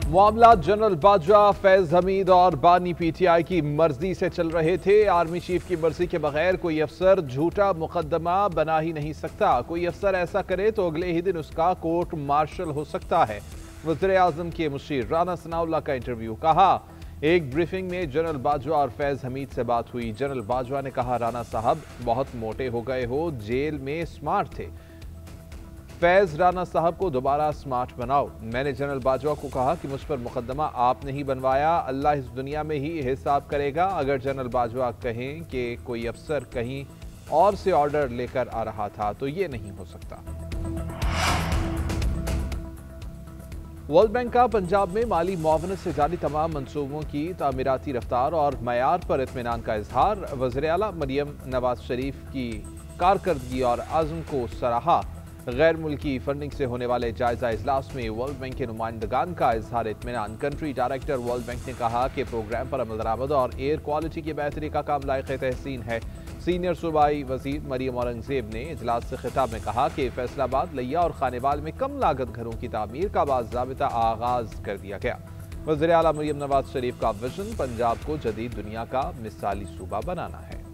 मामला जनरल बाजवा, फैज हमीद और बानी पीटीआई की मर्जी से चल रहे थे। आर्मी चीफ की मर्जी के बगैर कोई अफसर झूठा मुकदमा बना ही नहीं सकता। कोई अफसर ऐसा करे तो अगले ही दिन उसका कोर्ट मार्शल हो सकता है। वज़ीर आज़म के मुशीर राना सनाउल्लाह का इंटरव्यू। कहा, एक ब्रीफिंग में जनरल बाजवा और फैज हमीद से बात हुई। जनरल बाजवा ने कहा, राना साहब बहुत मोटे हो गए हो, जेल में स्मार्ट थे। फैज, राना साहब को दोबारा स्मार्ट बनाओ। मैंने जनरल बाजवा को कहा कि मुझ पर मुकदमा आप नहीं बनवाया, अल्लाह इस दुनिया में ही हिसाब करेगा। अगर जनरल बाजवा कहें कि कोई अफसर कहीं और से ऑर्डर लेकर आ रहा था तो ये नहीं हो सकता। वर्ल्ड बैंक का पंजाब में माली मुआवनत से जारी तमाम मंसूबों की तामीराती रफ्तार और मयार पर इत्मीनान का इजहार। वज़ीर आला मरियम नवाज शरीफ की कारकर्दगी और आज़म को सराहा। गैर मुल्की फंडिंग से होने वाले जायजा इजलास में वर्ल्ड बैंक के नुमाइंदगान का इजहार इत्मीनान। कंट्री डायरेक्टर वर्ल्ड बैंक ने कहा कि प्रोग्राम पर अमल दरामद और एयर क्वालिटी की बेहतरी का काम लायक तहसीन है। सीनियर सूबाई वजीर मरियम औरंगजेब ने इजलास से खिताब में कहा कि फैसलाबाद, लिया और खानेवाल में कम लागत घरों की तामीर का बाज़ाबिता आगाज कर दिया गया। वज़ीर आला मरियम नवाज शरीफ का विजन पंजाब को जदीद दुनिया का मिसाली सूबा बनाना है।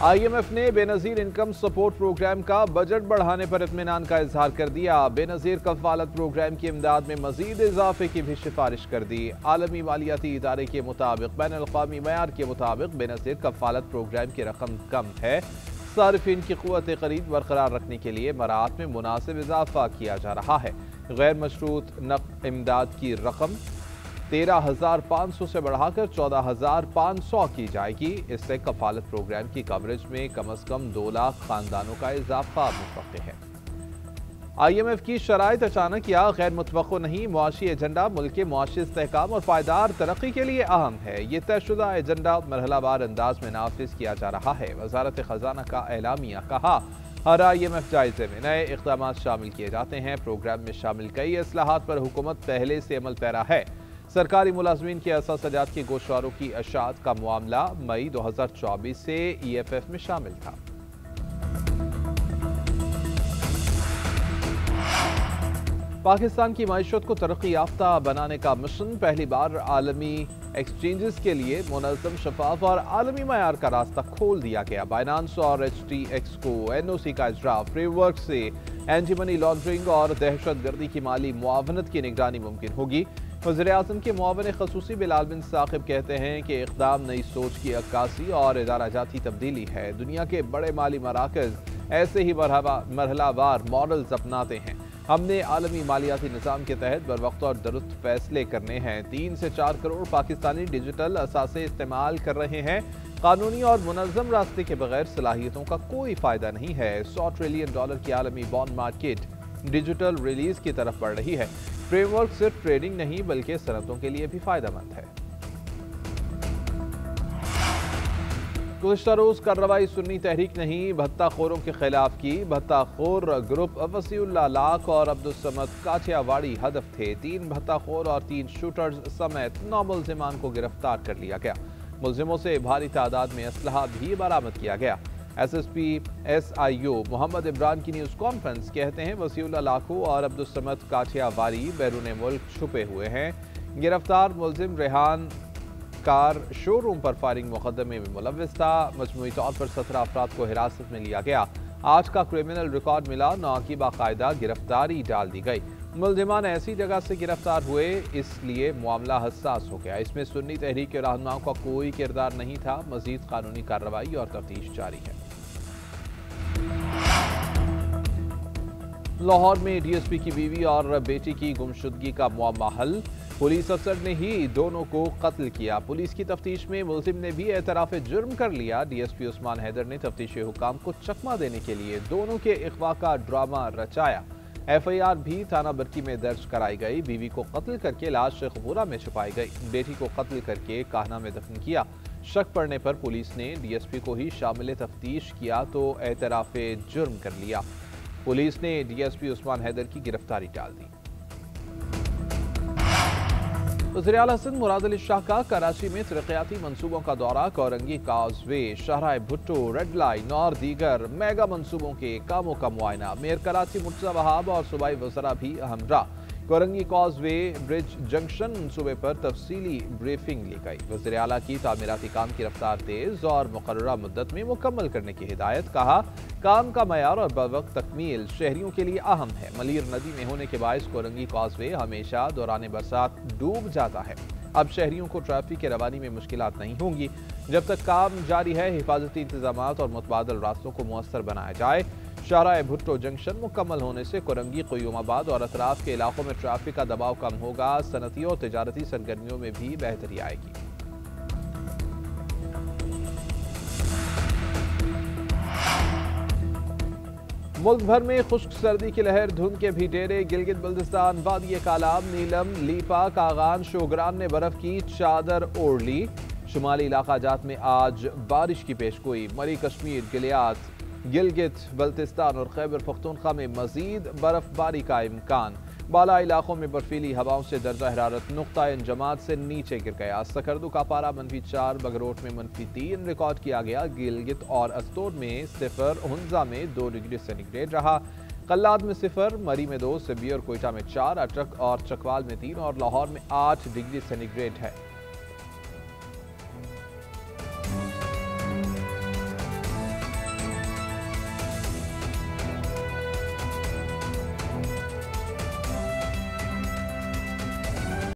IMF ने बेनजीर इनकम सपोर्ट प्रोग्राम का बजट बढ़ाने पर इत्मीनान का इजहार कर दिया। बेनजीर कफालत प्रोग्राम की इमदाद में मजीद इजाफे की भी सिफारिश कर दी। आलमी मालियाती इदारे के मुताबिक बैनुल-अक़वामी मयार के मुताबिक बेनजीर कफालत प्रोग्राम की रकम कम है। सारिफिन की क़ुव्वत ख़रीद बरकरार रखने के लिए मराहत में मुनासिब इजाफा किया जा रहा है। गैर मशरूत नक़द इमदाद की रकम 13,500 से बढ़ाकर 14,500 की जाएगी। इससे कफालत प्रोग्राम की कवरेज में कम से कम 2 लाख खानदानों का इजाफा मुतवक्किल है। IMF की शराइत अचानक या गैर मुतवक्किल नहीं। मुआशी एजेंडा मुल्क के मुआशी इस्तेहकाम और पायदार तरक्की के लिए अहम है। ये तयशुदा एजेंडा मरहलावार अंदाज में नाफिज किया जा रहा है। वजारत खजाना का एलामिया। कहा, हर IMF जायजे में नए इक़दाम शामिल किए जाते हैं। प्रोग्राम में शामिल कई इस्लाहात पर हुकूमत पहले से अमल पैरा है। सरकारी मुलाजमीन के असासजात के गोशवारों की अशात का मामला मई 2024 से EFF में शामिल था। पाकिस्तान की मईशत को तरक्की याफ्ता बनाने का मिशन। पहली बार आलमी एक्सचेंजेस के लिए मुनज़्ज़म, शफाफ और आलमी मयार का रास्ता खोल दिया गया। बाइनांस और HTX को NOC का इजरा फ्रेमवर्क से एंटी मनी लॉन्ड्रिंग और दहशत गर्दी की माली मुआवनत की निगरानी मुमकिन होगी। वज़ीर आज़म के मुआवन खसूसी बिलाल बिन साकिब कहते हैं कि इक़दाम नई सोच की अक्कासी और इदारा जाती तब्दीली है। दुनिया के बड़े माली मराकज़ ऐसे ही मरहलावार मॉडल्स अपनाते हैं। हमने आलमी मालियाती निज़ाम के तहत बर वक्त और दुरुस्त फैसले करने हैं। 3 से 4 करोड़ पाकिस्तानी डिजिटल असासे इस्तेमाल कर रहे हैं। कानूनी और मुनज़्ज़म रास्ते के बगैर सलाहियतों का कोई फ़ायदा नहीं है। $100 ट्रिलियन की आलमी बॉन्ड मार्केट डिजिटल रिलीज की तरफ बढ़ रही है। फ्रेमवर्क सिर्फ ट्रेडिंग नहीं बल्कि सनतों के लिए भी फायदेमंद है। गुज़िश्ता रोज कार्रवाई सुन्नी तहरीक नहीं, भत्ताखोरों के खिलाफ की। भत्ताखोर ग्रुप वसीउल्लाह लाख और अब्दुल समद काठियावाड़ी हदफ थे। 3 भत्ताखोर और 3 शूटर्स समेत 9 मुल्जिमान को गिरफ्तार कर लिया गया। मुल्जिमों से भारी तादाद में असलहा भी बरामद किया गया। SSP SIO मोहम्मद इमरान की न्यूज़ कॉन्फ्रेंस। कहते हैं, वसीउल्लाह लाखो और अब्दुल समद काठियावाड़ी बैरून मुल्क छुपे हुए हैं। गिरफ्तार मुल्जिम रेहान कार शोरूम पर फायरिंग मुकदमे में मुलव्विस था। मजमूई तौर पर 17 अफराद को हिरासत में लिया गया। 8 का क्रिमिनल रिकॉर्ड मिला। 9 की बाकायदा गिरफ्तारी डाल दी गई। मुल्जिमान ऐसी जगह से गिरफ्तार हुए इसलिए मामला हसास हो गया। इसमें सुन्नी तहरीक के रहनुमाओं का कोई किरदार नहीं था। मजीद कानूनी कार्रवाई और तफ्तीश जारी है। लाहौर में DSP की बीवी और बेटी की गुमशुदगी का मुअम्मा हल। पुलिस अफसर ने ही दोनों को कत्ल किया। पुलिस की तफ्तीश में मुल्जिम ने भी एतराफ़ जुर्म कर लिया। DSP उस्मान हैदर ने तफ्तीशी हुकाम को चकमा देने के लिए दोनों के इग़वा का ड्रामा रचाया। FIR भी थाना बरकी में दर्ज कराई गई। बीवी को कत्ल करके लाश शेखपुरा में छुपाई गई। बेटी को कत्ल करके कान्हा में दफन किया। शक पड़ने पर पुलिस ने DSP को ही शामिल तफ्तीश किया तो एतराफ़ जुर्म कर लिया। पुलिस ने DSP उस्मान हैदर की गिरफ्तारी टाल दी। वज़ीर आला सिंध मुराद अली शाह का कराची में तरक्याती मंसूबों का दौरा। कोरंगी काउजवे, शाहराह भुट्टो, रेड लाइन और दीगर मेगा मंसूबों के कामों का मुआयना। मेयर कराची मुर्तज़ा वहाब और सूबाई वज़रा भी हमरा। कोरंगी काउजवे ब्रिज जंक्शन मंसूबे पर तफसीली ब्रीफिंग ली गई। वज़ीर आला की तामीराती काम की रफ्तार तेज और मुकर्ररा मुद्दत में मुकम्मल करने की हिदायत। कहा, काम का मयार और बवक्त तकमील शहरियों के लिए अहम है। मलीर नदी में होने के बायस कोरंगी काउजवे हमेशा दौरान बरसात डूब जाता है। अब शहरियों को ट्रैफिक के रवानी में मुश्किलात नहीं होंगी। जब तक काम जारी है, हिफाजती इंतजामात और मुतबादल रास्तों को मुअस्सर बनाया जाए। शाहराह भुट्टो जंक्शन मुकम्मल होने से कोरंगी, क़य्यूमाबाद और अतराफ के इलाकों में ट्रैफिक का दबाव कम होगा। सनती और तिजारती सरगर्मियों में भी बेहतरी आएगी। मुल्क भर में खुश्क सर्दी की लहर, धुंध के भी डेरे। गिलगित बल्तिस्तान, वादी कालाब, नीलम, लीपा, कागान, शोगरान ने बर्फ की चादर ओढ़ ली। शुमाली इलाका जात में आज बारिश की पेशगोई। मरी कश्मीर, गिलियात, गिलगित बल्तिस्तान और खैबर पख्तूनख्वा में मजीद बर्फबारी का इम्कान। बाला इलाकों में बर्फीली हवाओं से दर्जा हरारत नुक्ता इंजमात से नीचे गिर गया। सकरदू का पारा -4, बगरोट में -3 रिकॉर्ड किया गया। गिलगित और अस्तोर में 0, हुंजा में 2 डिग्री सेंटीग्रेड रहा। कल्लाद में 0, मरी में 2, सिब्बी और कोयटा में 4, अटक और चकवाल में 3 और लाहौर में 8 डिग्री सेंटीग्रेड है।